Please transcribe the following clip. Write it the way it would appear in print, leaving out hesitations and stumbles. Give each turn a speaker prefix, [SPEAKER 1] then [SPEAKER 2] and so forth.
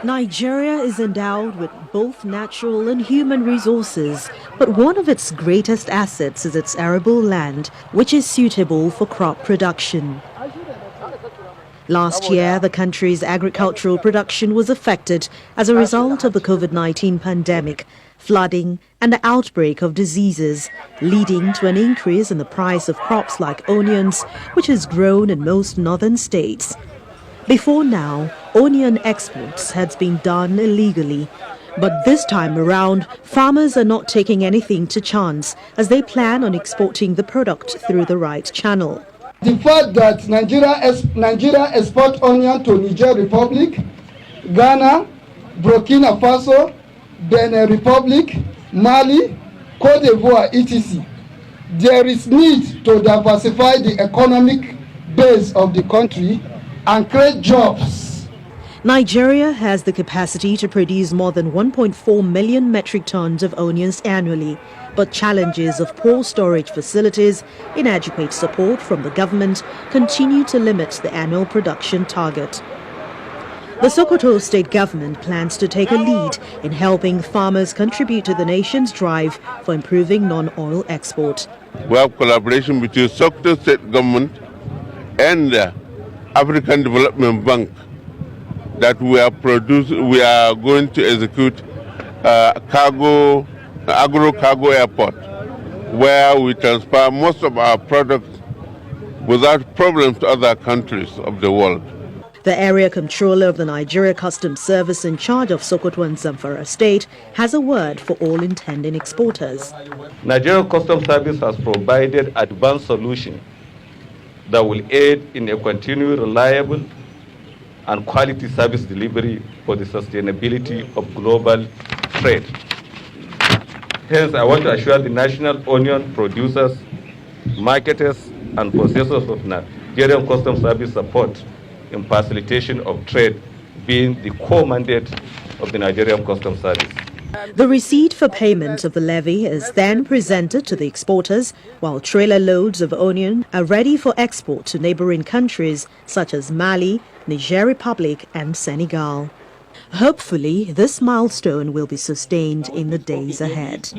[SPEAKER 1] Nigeria is endowed with both natural and human resources, but one of its greatest assets is its arable land, which is suitable for crop production. Last year, the country's agricultural production was affected as a result of the COVID-19 pandemic, flooding and the outbreak of diseases, leading to an increase in the price of crops like onions, which has grown in most northern states. Before now, onion exports had been done illegally. But this time around, farmers are not taking anything to chance as they plan on exporting the product through the right channel.
[SPEAKER 2] The fact that Nigeria export onion to Niger Republic, Ghana, Burkina Faso, Benin Republic, Mali, Cote d'Ivoire, etc. There is need to diversify the economic base of the country and create jobs.
[SPEAKER 1] Nigeria has the capacity to produce more than 1.4 million metric tons of onions annually, but challenges of poor storage facilities, inadequate support from the government continue to limit the annual production target. The Sokoto state government plans to take a lead in helping farmers contribute to the nation's drive for improving non-oil export.
[SPEAKER 3] We have collaboration between Sokoto state government and the African Development Bank that we are going to execute agro-cargo airport, where we transfer most of our products without problems to other countries of the world.
[SPEAKER 1] The area controller of the Nigeria Customs Service in charge of Sokoto and Zamfara State has a word for all intending exporters.
[SPEAKER 4] Nigeria Customs Service has provided advanced solutions that will aid in a continued reliable and quality service delivery for the sustainability of global trade. Hence, I want to assure the national onion producers, marketers, and processors of Nigerian Customs Service support in facilitation of trade being the core mandate of the Nigerian Customs Service.
[SPEAKER 1] The receipt for payment of the levy is then presented to the exporters, while trailer loads of onion are ready for export to neighbouring countries such as Mali, Niger Republic and Senegal. Hopefully, this milestone will be sustained in the days ahead.